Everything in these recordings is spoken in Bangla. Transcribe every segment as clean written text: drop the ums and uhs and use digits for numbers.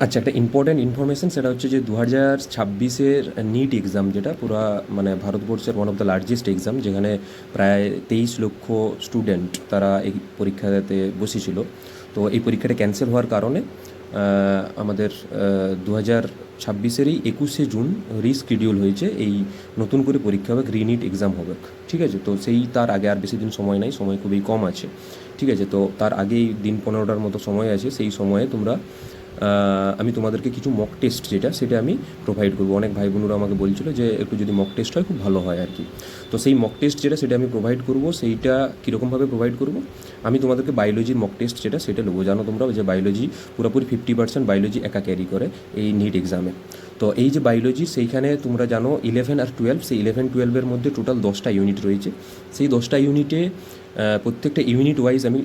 আচ্ছা, একটা ইম্পর্ট্যান্ট ইনফরমেশন সেটা হচ্ছে যে 2026-এর নিট এক্সাম, যেটা পুরা মানে ভারতবর্ষের one of the largest exam, যেখানে প্রায় 23 লক্ষ স্টুডেন্ট তারা এই পরীক্ষাতে বসেছিল। তো এই পরীক্ষাটা ক্যান্সেল হওয়ার কারণে আমাদের 2026-এরই 21শে জুন রিস্কিডিউল হয়েছে। এই নতুন করে পরীক্ষা হবে, রিনিট এক্সাম হবে, ঠিক আছে? তো সেই তার আগে আর বেশি দিন সময় নাই, সময় খুবই কম আছে, ঠিক আছে? তো তার আগেই দিন 15টার মতো সময় আছে। সেই সময়ে তোমরা আমি তোমাদেরকে কিছু মক টেস্ট সেটা আমি প্রোভাইড করবো। অনেক ভাই বোনেরা আমাকে বলছিল যে একটু যদি মক টেস্ট হয় খুব ভালো হয় আর কি। তো সেই মক টেস্ট সেটা আমি প্রোভাইড করবো। সেইটা কীরকমভাবে প্রোভাইড করবো, আমি তোমাদেরকে বায়োলজির মক টেস্ট সেটা নেবো। জানো তোমরা যে বায়োলজি পুরোপুরি 50% বায়োলজি একা ক্যারি করে এই নিট এক্সামে। তো এই যে বায়োলজি, সেইখানে তোমরা জানো 11 আর 12, সেই 11-12-এর মধ্যে টোটাল 10টা ইউনিট রয়েছে। সেই 10টা ইউনিটে প্রত্যেকটা ইউনিট ওয়াইজ আমি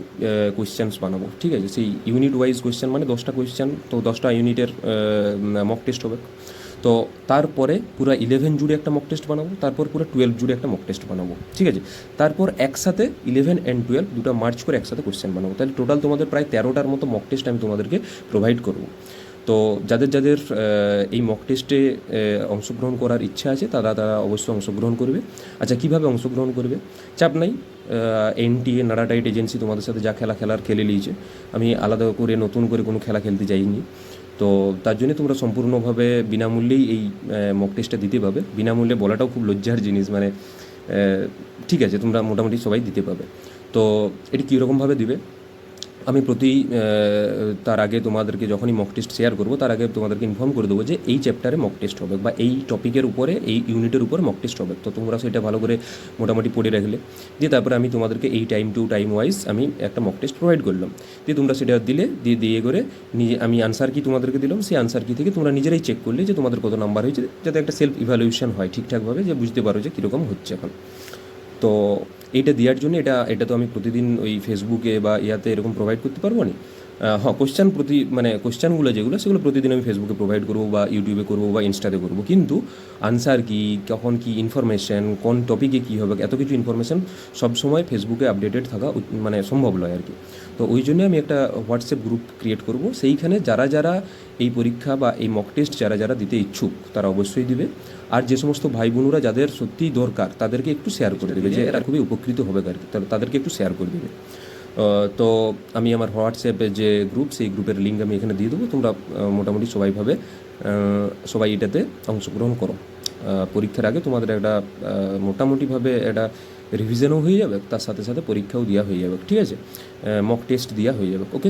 কোয়েশ্চেন্স বানাবো, ঠিক আছে? সেই ইউনিট ওয়াইজ কোয়েশ্চেন মানে 10টা কোয়েশ্চেন, তো 10টা ইউনিটের মক টেস্ট হবে। তো তারপরে পুরো 11 জুড়ে একটা মক টেস্ট বানাবো, তারপর পুরো 12 জুড়ে একটা মক টেস্ট বানাবো, ঠিক আছে? তারপর একসাথে 11 অ্যান্ড 12 দুটো মার্চ করে একসাথে কোয়েশ্চেন বানাবো। তাহলে টোটাল তোমাদের প্রায় 13টার মতো মক টেস্ট আমি তোমাদেরকে প্রোভাইড করবো। তো যাদের যাদের এই মক টেস্টে অংশগ্রহণ করার ইচ্ছা আছে তারা তারা অবশ্যই অংশগ্রহণ করবে। আচ্ছা, কীভাবে অংশগ্রহণ করবে? চাপ নাই, এনটিএ নাডাটাইট এজেন্সি তোমাদের সাথে যা খেলার খেলে নিয়েছে। আমি আলাদা করে নতুন করে কোনো খেলা খেলতে যাইনি। তো তার জন্য তোমরা সম্পূর্ণভাবে বিনামূল্যেই এই মক টেস্টটা দিতে পাবে। বিনামূল্যে বলাটাও খুব লজ্জার জিনিস, মানে ঠিক আছে, তোমরা মোটামুটি সবাই দিতে পাবে। তো এটি কীরকমভাবে দিবে, আমি তার আগে তোমাদেরকে যখনই মক টেস্ট শেয়ার করবো তার আগে তোমাদেরকে ইনফর্ম করে দেবো যে এই চ্যাপ্টারে মক টেস্ট হবে বা এই টপিকের উপরে এই ইউনিটের উপরে মক টেস্ট হবে। তো তোমরা সেটা ভালো করে মোটামুটি পড়ে রাখলে, দিয়ে তারপরে আমি তোমাদেরকে এই টাইম টু টাইম ওয়াইজ আমি একটা মক টেস্ট প্রোভাইড করলাম। দিয়ে তোমরা সেটা দিয়ে করে নিজে আমি আনসার কি তোমাদেরকে দিলাম, সেই আনসার কি থেকে তোমরা নিজেরাই চেক করলে যে তোমাদের কত নাম্বার হয়েছে, যাতে একটা সেলফ ইভ্যালুয়েশন হয় ঠিকঠাকভাবে, যে বুঝতে পারো যে কীরকম হচ্ছে এখন। তো এইটা দেওয়ার জন্য এটা তো আমি প্রতিদিন ওই ফেসবুকে বা ইয়াতে এরকম প্রোভাইড করতে পারবো না। হ্যাঁ, কোশ্চেনগুলো যেগুলো সেগুলো প্রতিদিন আমি ফেসবুকে প্রোভাইড করবো বা ইউটিউবে করবো বা ইনস্টাতে করবো, কিন্তু আনসার কি, কখন কি ইনফরমেশন, কোন টপিকে কী হবে, এত কিছু ইনফরমেশান সবসময় ফেসবুকে আপডেটেড থাকা মানে সম্ভব নয় আর কি। তো ওই জন্য আমি একটা হোয়াটসঅ্যাপ গ্রুপ ক্রিয়েট করব। সেইখানে যারা যারা এই পরীক্ষা বা এই মক টেস্ট যারা যারা দিতে ইচ্ছুক তারা অবশ্যই দিবে। আর যে সমস্ত ভাই বোনেরা যাদের সত্যিই দরকার তাদেরকে একটু শেয়ার করে দেবে, যে এরা খুবই উপকৃত হবে আর কি, তাদেরকে একটু শেয়ার করে দেবে। তো আমি আমার হোয়াটসঅ্যাপে যে গ্রুপ, সেই গ্রুপের লিঙ্ক আমি এখানে দিয়ে দেবো। তোমরা মোটামুটি সবাই এটাতে অংশগ্রহণ করো। পরীক্ষার আগে তোমাদের একটা মোটামুটিভাবে একটা রিভিশনও হয়ে যাবে, তার সাথে সাথে পরীক্ষাও দেওয়া হয়ে যাবে, ঠিক আছে? মক টেস্ট দেওয়া হয়ে যাবে, ওকে?